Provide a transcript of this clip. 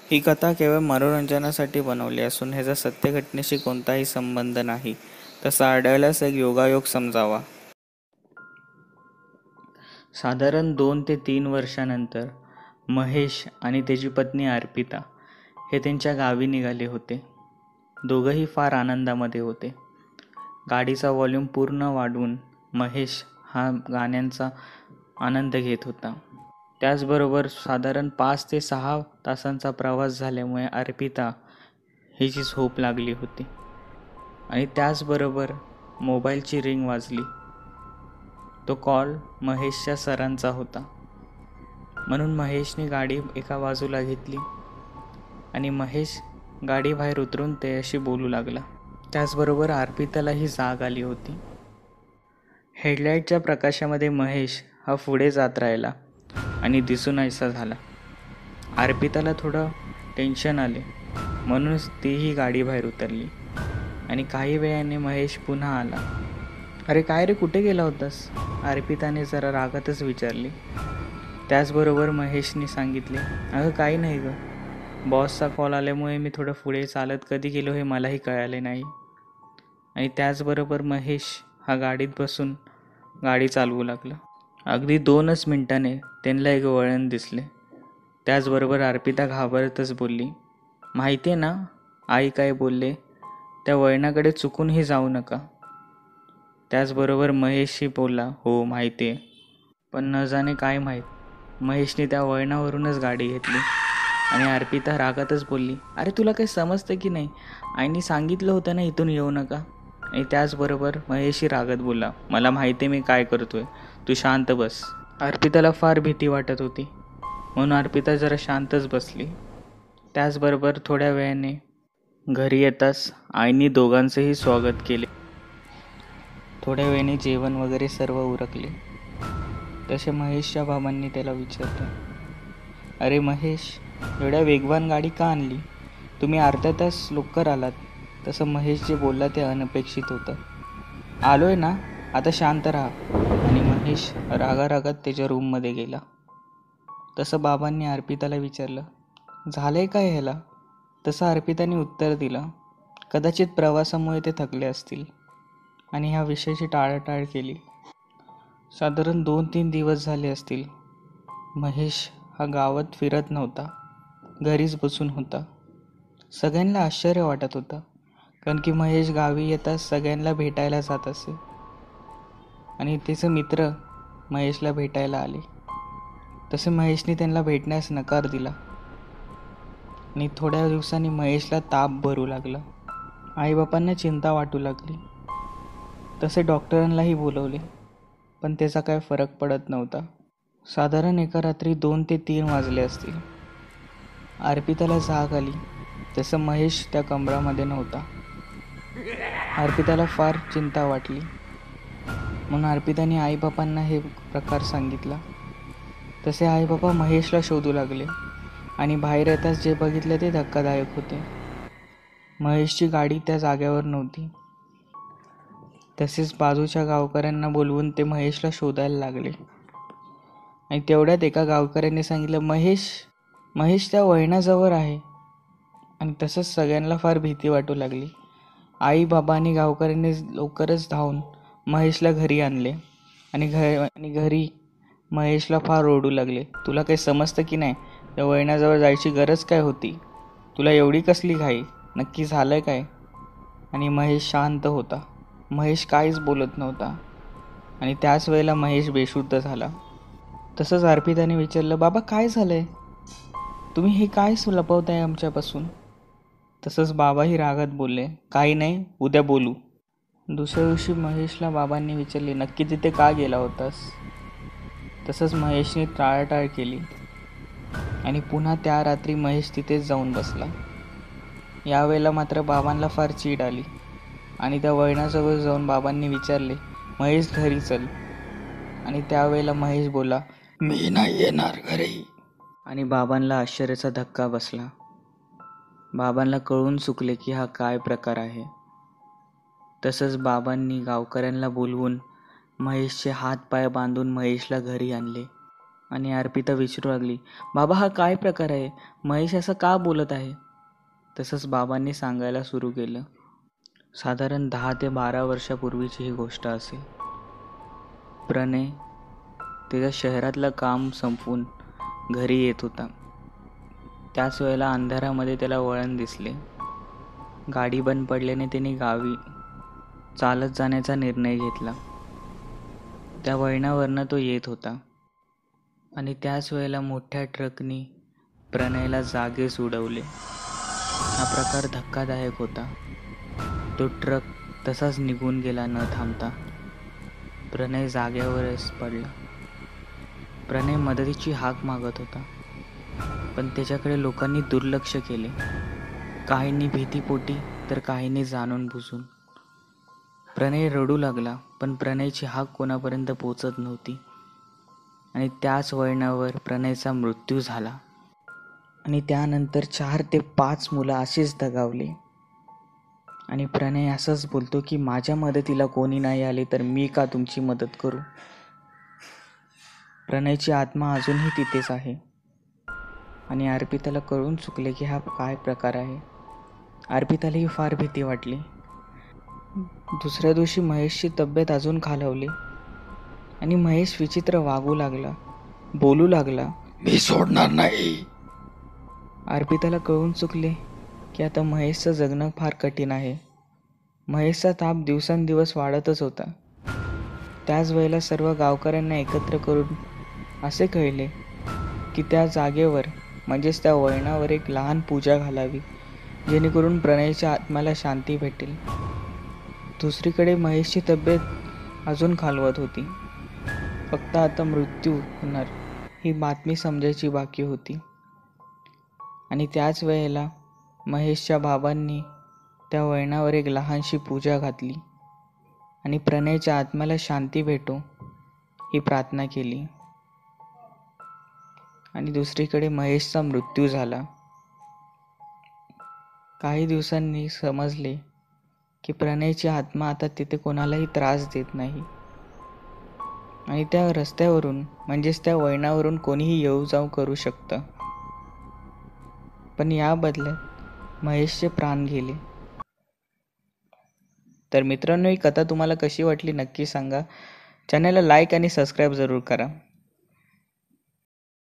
ही कथा केवळ मनोरंजनासाठी बनवली असून ह्याचा सत्य घटनेशी कोणताही संबंध नाही. तसा आढळल्यास एक योगायोग समजावा. साधारण 2 ते 3 वर्षानंतर महेश आणि त्याची पत्नी अर्पिता हे त्यांच्या गावी निघाले होते. दोघंही फार आनंदामध्ये होते. गाडीचा व्हॉल्यूम पूर्ण वाढवून महेश हा गाण्यांचा आनंद घेत होता. त्याचबरोबर साधारण 5 ते 6 तासांचा प्रवास झाल्यामुळे अर्पिता हिची झोप लागली होती आणि त्याचबरोबर मोबाईलची रिंग वाजली. तो कॉल महेशच्या सरांचा होता. म्हणून महेशने गाडी एका बाजूला घेतली आणि महेश गाडी बाहेर उतरून त्याच्याशी बोलू लागला. त्याचबरोबर अर्पितालाही जाग आली होती. हेडलाईटच्या प्रकाशामध्ये महेश हा पुढे जात राहिला आणि दिसूनासा झाला. अर्पिताला थोडं टेन्शन आले, म्हणूनच तीही गाडी बाहेर उतरली आणि काही वेळाने महेश पुन्हा आला. अरे काय रे, कुठे गेला होतास? अर्पिताने जरा रागातच विचारले. त्याचबरोबर महेशने सांगितले, अगं काही नाही गं, बॉसचा कॉल आल्यामुळे मी थोडं पुढे चालत कधी गेलो हे मलाही कळाले नाही. आणि त्याचबरोबर महेश हा गाडीत बसून गाडी चालवू लागला. अगदी 2च मिनिटाने त्यांना एक वळण दिसले. त्याचबरोबर अर्पिता घाबरतच बोलली, माहिती आहे ना आई काय बोलले, त्या वळणाकडे चुकूनही जाऊ नका. त्याचबरोबर महेशही बोलला, हो माहिती आहे. पण न जाणे काय माहीत, महेशने त्या वळणावरूनच गाडी घेतली आणि अर्पिता रागातच बोलली, अरे तुला काही समजतं की नाही, आईने सांगितलं होतं ना इथून येऊ नका. आणि त्याचबरोबर महेशही रागत बोलला, मला माहिती आहे मी काय करतोय, तू शांत बस. अर्पिताला फार भीती वाटत होती, म्हणून अर्पिता जरा शांतच बसली. त्याचबरोबर थोड्या वेळाने घरी येताच आईने दोघांचंही स्वागत केले. थोड्या वेळाने जेवण वगैरे सर्व उरकले. तसे महेशच्या बाबांनी त्याला विचारले, अरे महेश, एवढ्या वेगवान गाडी का आणली? तुम्ही अर्धा तास लवकर आलात. तसं महेश जे बोलला ते अनपेक्षित होतं. आलोय ना, आता शांत राहा. आणि महेश रागारागात त्याच्या रूममध्ये गेला. तसं बाबांनी अर्पिताला विचारलं, झालंय काय ह्याला? तसं अर्पिताने उत्तर दिलं, कदाचित प्रवासामुळे ते थकले असतील, आणि ह्या विषयाची टाळाटाळ केली. साधारण 2-3 दिवस झाले असतील. महेश हा गावात फिरत नव्हता, घरीच बसून होता. सगळ्यांना आश्चर्य वाटत होतं, कारण की महेश गावी येताच सगळ्यांना भेटायला जात असे आणि त्याचे मित्र महेशला भेटायला आले. तसे महेशने त्यांना भेटण्यास नकार दिला आणि थोड्या दिवसांनी महेशला ताप भरू लागला. आईबापांना चिंता वाटू लागली. तसे डॉक्टरांनाही बोलवले, पण त्याचा काय फरक पडत नव्हता. साधारण एका रात्री 2 ते 3 वाजले असतील. अर्पिताला जाग आली. तसं महेश त्या कमरामध्ये नव्हता. अर्पिताला फार चिंता वाटली, म्हणून अर्पिताने आईबापांना हे प्रकार सांगितला. तसे आईबापा महेशला शोधू लागले आणि बाहेर येताच जे बघितले ते धक्कादायक होते. महेशची गाडी त्या जागेवर नव्हती. तसेच बाजूच्या गावकऱ्यांना बोलवून ते महेशला शोधायला लागले आणि तेवढ्यात एका गावकऱ्याने सांगितलं, महेश त्या वळणाजवळ आहे. आणि तसंच सगळ्यांना फार भीती वाटू लागली. आई बाबा आणि गावकऱ्यांनी लवकरच धावून महेशला घरी आणले आणि घरी महेशला फार ओरडू लागले, तुला काही समजतं की नाही, त्या वळणाजवळ जायची गरज काय होती, तुला एवढी कसली घाई, नक्की झालं काय? आणि महेश शांत होता. महेश काहीच बोलत नव्हता आणि त्याच वेळेला महेश बेशुद्ध झाला. तसंच अर्पिताने विचारलं, बाबा काय झालंय, तुम्ही हे काय लपवताय आमच्यापासून? तसंच बाबाही रागात बोलले, काही नाही, उद्या बोलू. दुसऱ्या दिवशी महेशला बाबांनी विचारले, नक्की तिथे का गेला होतास? तसंच महेशने टाळाटाळ केली आणि पुन्हा त्या रात्री महेश तिथेच जाऊन बसला. यावेळेला मात्र बाबांना फार चीड आली आणि त्या वळणाजवळ जाऊन बाबांनी विचारले, महेश घरी चल. आणि त्यावेळेला महेश बोला, मी नाही येणार घरी. आणि बाबांना आश्चर्याचा धक्का बसला. बाबांना कळून चुकले की हा काय प्रकार आहे. तसंच बाबांनी गावकऱ्यांना बोलवून महेशचे हात पाय बांधून महेशला घरी आणले आणि अर्पिता विचारू लागली, बाबा हा काय प्रकार आहे? महेश असं का बोलत आहे? तसंच बाबांनी सांगायला सुरू केलं. साधारण 10 ते 12 वर्षापूर्वीची ही गोष्ट असेल. प्रणय त्याच्या शहरातलं काम संपवून घरी येत होता. त्याच वेळेला अंधारामध्ये त्याला वळण दिसले. गाडी बंद पडल्याने त्याने गावी चालत जाण्याचा निर्णय घेतला. त्या वळणावरनं तो येत होता आणि त्याच वेळेला मोठ्या ट्रकने प्रणयला जागेस उडवले. हा प्रकार धक्कादायक होता. तो ट्रक तसाच निघून गेला न थांबता. प्रणय जागेवरच पडला. प्रणय मदतीची हाक मागत होता, पण त्याच्याकडे लोकांनी दुर्लक्ष केले. काहींनी भीतीपोटी तर काहींनी जाणून बुजून. प्रणय रडू लागला, पण प्रणयची हाक कोणापर्यंत पोचत नव्हती आणि त्याच वळणावर प्रणयचा मृत्यू झाला. आणि त्यानंतर 4 ते 5 मुलं अशीच दगावली. आणि प्रणय असंच बोलतो की माझ्या मदतीला कोणी नाही आले तर मी का तुमची मदत करू. प्रणयची आत्मा अजूनही तिथेच आहे. आणि अर्पिताला कळून चुकले की हा काय प्रकार आहे. अर्पितालाही फार भीती वाटली. दुसऱ्या दिवशी महेशची तब्येत अजून खालावली आणि महेश विचित्र वागू लागला, बोलू लागला, मी सोडणार नाही. अर्पिताला कळून चुकले की आता महेशचं जगणं फार कठीण आहे. महेशचा ताप दिवसेंदिवस वाढतच होता. त्याच वेळेला सर्व गावकऱ्यांना एकत्र करून असे कळले की त्या जागेवर म्हणजेच त्या वळणावर एक लहान पूजा घालावी, जेणेकरून प्रणयच्या आत्म्याला शांती भेटेल. दुसरीकडे महेशची तब्येत अजून खालवत होती. फक्त आता मृत्यू होणार ही बातमी समजायची बाकी होती. आणि त्याच वेळेला महेशच्या बाबांनी त्या वळणावर एक लहानशी पूजा घातली आणि प्रणयच्या आत्म्याला शांती भेटो ही प्रार्थना केली. आणि दुसरीकडे महेशचा मृत्यू झाला. काही दिवसांनी समजले की प्रणयची आत्मा आता तिथे कोणालाही त्रास देत नाही आणि त्या रस्त्यावरून म्हणजेच त्या वळणावरून कोणीही येऊ जाऊ करू शकतं. पण या बदल्यात महेशचे प्राण गेले. तर मित्रांनो, ही कथा तुम्हाला कशी वाटली नक्की सांगा. चॅनलला लाईक आणि सबस्क्राईब जरूर करा.